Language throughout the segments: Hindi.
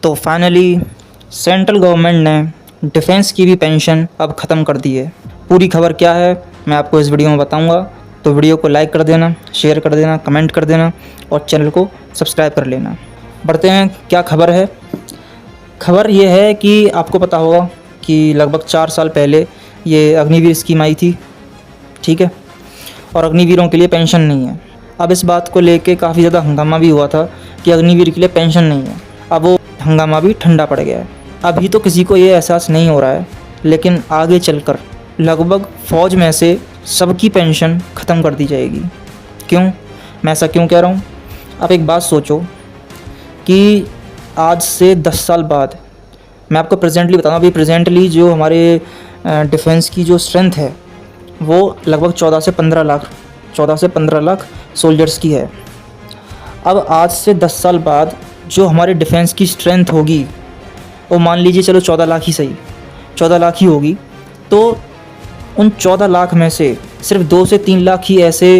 तो फाइनली सेंट्रल गवर्नमेंट ने डिफेंस की भी पेंशन अब ख़त्म कर दी है। पूरी खबर क्या है मैं आपको इस वीडियो में बताऊंगा, तो वीडियो को लाइक कर देना, शेयर कर देना, कमेंट कर देना और चैनल को सब्सक्राइब कर लेना। बढ़ते हैं, क्या खबर है। खबर ये है कि आपको पता होगा कि लगभग 4 साल पहले ये अग्निवीर स्कीम आई थी, ठीक है, और अग्निवीरों के लिए पेंशन नहीं है। अब इस बात को लेके काफ़ी ज़्यादा हंगामा भी हुआ था कि अग्निवीर के लिए पेंशन नहीं है। अब वो हंगामा भी ठंडा पड़ गया है। अभी तो किसी को ये एहसास नहीं हो रहा है, लेकिन आगे चलकर लगभग फ़ौज में से सबकी पेंशन ख़त्म कर दी जाएगी। क्यों, मैं ऐसा क्यों कह रहा हूँ। आप एक बात सोचो कि आज से 10 साल बाद, मैं आपको प्रेजेंटली बताऊँ, अभी प्रेजेंटली जो हमारे डिफेंस की जो स्ट्रेंथ है वो लगभग 14 से 15 लाख सोल्जर्स की है। अब आज से 10 साल बाद जो हमारे डिफेंस की स्ट्रेंथ होगी वो मान लीजिए चलो 14 लाख ही सही, 14 लाख ही होगी, तो उन 14 लाख में से सिर्फ 2 से 3 लाख ही ऐसे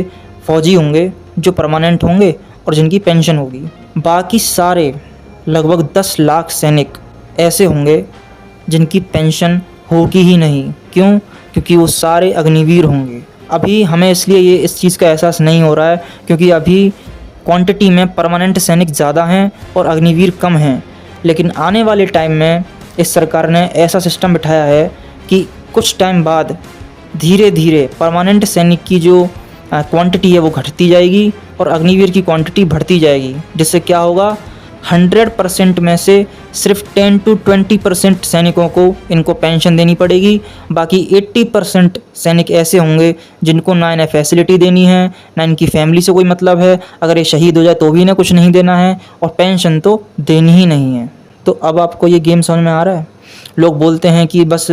फ़ौजी होंगे जो परमानेंट होंगे और जिनकी पेंशन होगी। बाकी सारे लगभग 10 लाख सैनिक ऐसे होंगे जिनकी पेंशन होगी ही नहीं। क्यों? क्योंकि वो सारे अग्निवीर होंगे। अभी हमें इसलिए ये इस चीज़ का एहसास नहीं हो रहा है क्योंकि अभी क्वांटिटी में परमानेंट सैनिक ज़्यादा हैं और अग्निवीर कम हैं। लेकिन आने वाले टाइम में इस सरकार ने ऐसा सिस्टम बिठाया है कि कुछ टाइम बाद धीरे धीरे परमानेंट सैनिक की जो क्वांटिटी है वो घटती जाएगी और अग्निवीर की क्वांटिटी बढ़ती जाएगी, जिससे क्या होगा, 100% में से सिर्फ 10 to 20% सैनिकों को इनको पेंशन देनी पड़ेगी। बाकी 80% सैनिक ऐसे होंगे जिनको ना इन्हें फैसिलिटी देनी है, ना इनकी फैमिली से कोई मतलब है। अगर ये शहीद हो जाए तो भी इन्हें कुछ नहीं देना है और पेंशन तो देनी ही नहीं है। तो अब आपको ये गेम समझ में आ रहा है। लोग बोलते हैं कि बस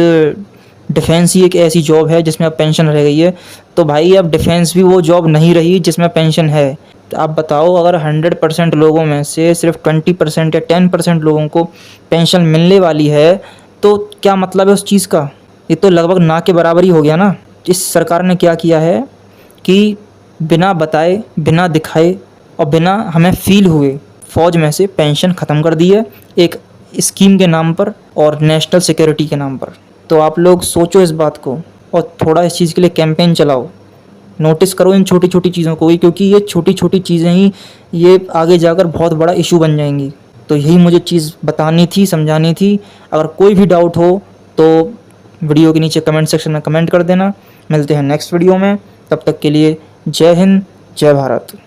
डिफेंस ही एक ऐसी जॉब है जिसमें अब पेंशन रह गई है, तो भाई अब डिफेंस भी वो जॉब नहीं रही जिसमें पेंशन है। तो आप बताओ, अगर 100% लोगों में से सिर्फ 20% या 10% लोगों को पेंशन मिलने वाली है तो क्या मतलब है उस चीज़ का। ये तो लगभग ना के बराबर ही हो गया ना। इस सरकार ने क्या किया है कि बिना बताए, बिना दिखाए और बिना हमें फील हुए फ़ौज में से पेंशन ख़त्म कर दी है, एक स्कीम के नाम पर और नेशनल सिक्योरिटी के नाम पर। तो आप लोग सोचो इस बात को और थोड़ा इस चीज़ के लिए कैंपेन चलाओ। नोटिस करो इन छोटी छोटी चीज़ों को भी, क्योंकि ये छोटी छोटी चीज़ें ही ये आगे जाकर बहुत बड़ा इशू बन जाएंगी। तो यही मुझे चीज़ बतानी थी, समझानी थी। अगर कोई भी डाउट हो तो वीडियो के नीचे कमेंट सेक्शन में कमेंट कर देना। मिलते हैं नेक्स्ट वीडियो में, तब तक के लिए जय हिंद, जय भारत।